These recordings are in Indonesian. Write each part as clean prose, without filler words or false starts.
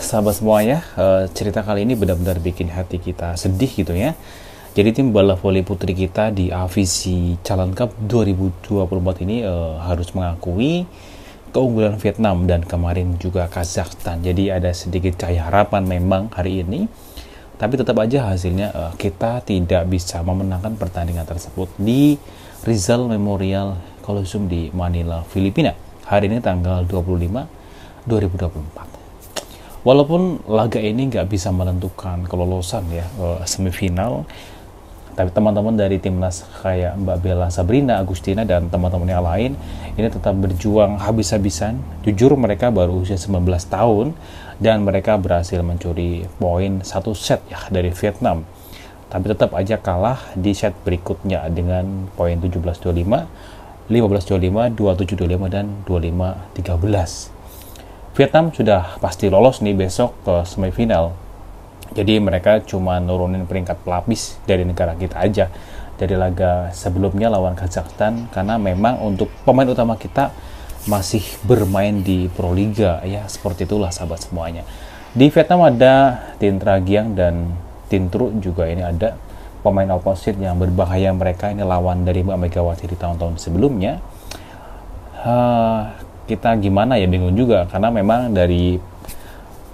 Sahabat semuanya, cerita kali ini benar-benar bikin hati kita sedih gitu ya. Jadi tim bola voli putri kita di AFC Challenge Cup 2024 ini harus mengakui keunggulan Vietnam dan kemarin juga Kazakhstan. Jadi ada sedikit cahaya harapan memang hari ini. Tapi tetap aja hasilnya kita tidak bisa memenangkan pertandingan tersebut di Rizal Memorial Coliseum di Manila, Filipina. Hari ini tanggal 25 2024. Walaupun laga ini nggak bisa menentukan kelolosan ya semifinal, tapi teman-teman dari timnas kayak Mbak Bella Sabrina, Agustina, dan teman-teman yang lain ini tetap berjuang habis-habisan. Jujur mereka baru usia 19 tahun dan mereka berhasil mencuri poin satu set ya dari Vietnam. Tapi tetap aja kalah di set berikutnya dengan poin 17-25, 15-25, 27-25, dan 25-13. Vietnam sudah pasti lolos nih besok ke semifinal. Jadi mereka cuma nurunin peringkat pelapis dari negara kita aja dari laga sebelumnya lawan Kazakhstan, karena memang untuk pemain utama kita masih bermain di Pro Liga ya, seperti itulah sahabat semuanya. Di Vietnam ada Tin Tragiang dan Tin Tru juga, ini ada pemain opposite yang berbahaya, mereka ini lawan dari Mbak Megawati di tahun-tahun sebelumnya. Kita gimana ya, bingung juga karena memang dari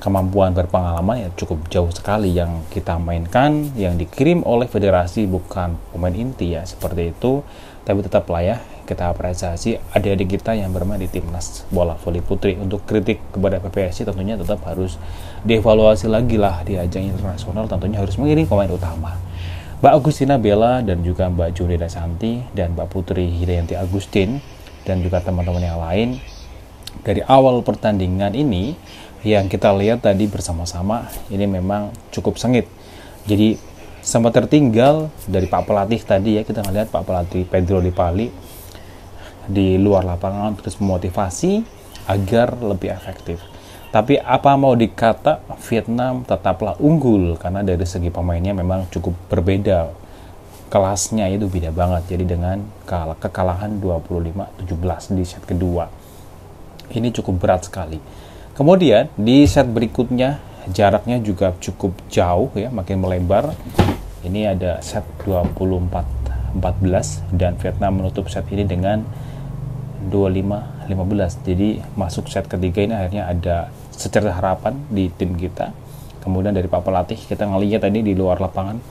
kemampuan berpengalaman ya cukup jauh sekali yang kita mainkan, yang dikirim oleh federasi bukan pemain inti ya, seperti itu. Tapi tetaplah ya kita apresiasi adik-adik kita yang bermain di timnas bola voli putri. Untuk kritik kepada PPSI tentunya tetap harus dievaluasi lagi lah di ajang internasional, tentunya harus mengirim pemain utama. Mbak Agustina Bella dan juga Mbak Junida Santi dan Mbak Putri Hidayanti Agustin dan juga teman-teman yang lain. Dari awal pertandingan ini yang kita lihat tadi bersama-sama, ini memang cukup sengit. Jadi sempat tertinggal dari Pak Pelatih tadi ya, kita ngelihat Pak Pelatih Pedro Dipali di luar lapangan terus memotivasi agar lebih efektif. Tapi apa mau dikata, Vietnam tetaplah unggul karena dari segi pemainnya memang cukup berbeda. Kelasnya itu beda banget. Jadi dengan kekalahan 25-17 di set kedua. Ini cukup berat sekali. Kemudian di set berikutnya jaraknya juga cukup jauh ya, makin melebar. Ini ada set 24-14 dan Vietnam menutup set ini dengan 25-15. Jadi masuk set ketiga ini akhirnya ada secerca harapan di tim kita. Kemudian dari Pak Pelatih kita ngelihat tadi di luar lapangan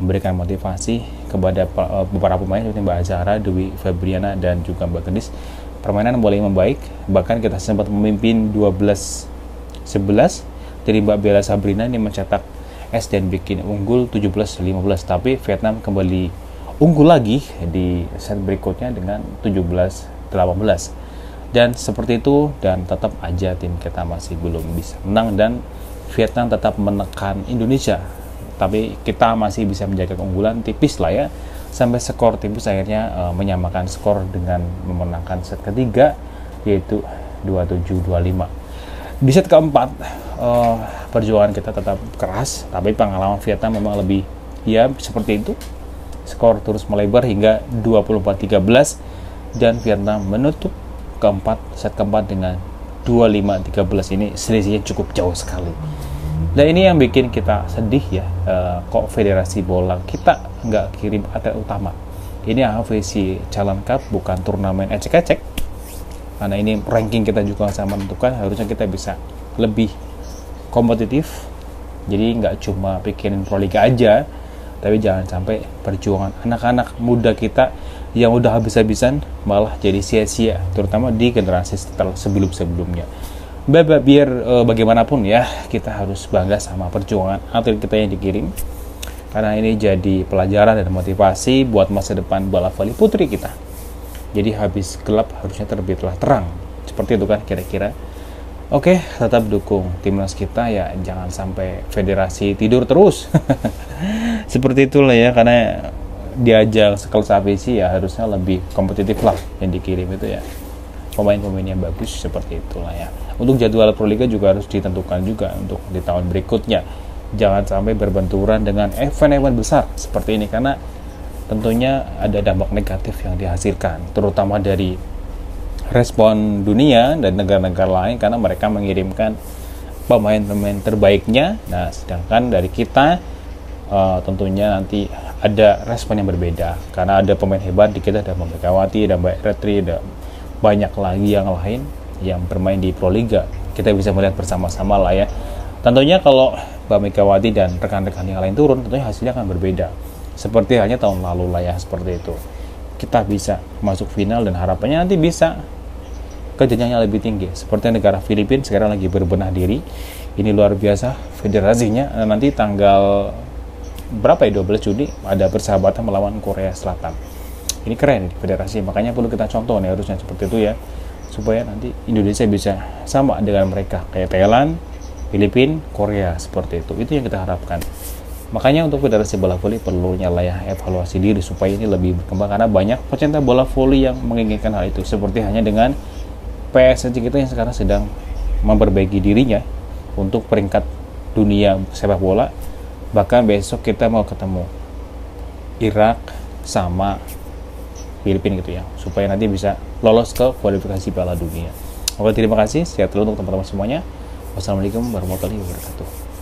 memberikan motivasi kepada beberapa pemain seperti Mbak Azhara, Dewi Febriana, dan juga Mbak Gendis. Permainan boleh membaik, bahkan kita sempat memimpin 12-11 dari Mbak Bella Sabrina ini mencetak es dan bikin unggul 17-15, tapi Vietnam kembali unggul lagi di set berikutnya dengan 17-18 dan seperti itu, dan tetap aja tim kita masih belum bisa menang dan Vietnam tetap menekan Indonesia, tapi kita masih bisa menjaga keunggulan tipis lah ya, sampai skor tipis akhirnya menyamakan skor dengan memenangkan set ketiga yaitu 27-25. Di set keempat perjuangan kita tetap keras, tapi pengalaman Vietnam memang lebih ya seperti itu. Skor terus melebar hingga 24-13 dan Vietnam menutup set keempat dengan 25-13. Ini selisihnya cukup jauh sekali. Dan ini yang bikin kita sedih ya, kok federasi bola kita nggak kirim atlet utama. Ini AFC Challenge Cup bukan turnamen ecek-ecek, karena ini ranking kita juga sangat menentukan. Harusnya kita bisa lebih kompetitif, jadi nggak cuma pikirin Pro Liga aja, tapi jangan sampai perjuangan anak-anak muda kita yang udah habis-habisan malah jadi sia-sia, terutama di generasi sebelum-sebelumnya. Biar bagaimanapun ya, kita harus bangga sama perjuangan atlet kita yang dikirim, karena ini jadi pelajaran dan motivasi buat masa depan bola voli putri kita. Jadi habis gelap harusnya terbitlah terang, seperti itu kan kira-kira. Oke, tetap dukung timnas kita ya, jangan sampai federasi tidur terus. Seperti itulah ya, karena di ajang sekelas AFC ya harusnya lebih kompetitif lah yang dikirim itu ya, pemain-pemain yang bagus, seperti itulah ya. Untuk jadwal Pro Liga juga harus ditentukan juga untuk di tahun berikutnya. Jangan sampai berbenturan dengan event-event besar seperti ini, karena tentunya ada dampak negatif yang dihasilkan, terutama dari respon dunia dan negara-negara lain, karena mereka mengirimkan pemain-pemain terbaiknya. Nah, sedangkan dari kita tentunya nanti ada respon yang berbeda karena ada pemain hebat di kita, ada Mbak Megawati, ada Mbak Retri, ada banyak lagi yang lain yang bermain di Proliga. Kita bisa melihat bersama-sama lah ya. Tentunya kalau Mbak Megawati dan rekan-rekan yang lain turun, tentunya hasilnya akan berbeda. Seperti halnya tahun lalu lah ya, seperti itu. Kita bisa masuk final dan harapannya nanti bisa ke jenjang yang lebih tinggi. Seperti negara Filipina sekarang lagi berbenah diri. Ini luar biasa federasinya. Nanti tanggal berapa ya, 12 Juni ada persahabatan melawan Korea Selatan. Ini keren federasi, makanya perlu kita contoh nih, harusnya seperti itu ya, supaya nanti Indonesia bisa sama dengan mereka kayak Thailand, Filipina, Korea, seperti itu yang kita harapkan. Makanya untuk federasi bola voli perlunya lah ya evaluasi diri supaya ini lebih berkembang, karena banyak pecinta bola voli yang menginginkan hal itu, seperti hanya dengan PSSI kita yang sekarang sedang memperbaiki dirinya untuk peringkat dunia sepak bola. Bahkan besok kita mau ketemu Irak sama Filipina gitu ya, supaya nanti bisa lolos ke kualifikasi Piala Dunia. Oke, terima kasih, sehat terus untuk teman-teman semuanya. Wassalamualaikum warahmatullahi wabarakatuh.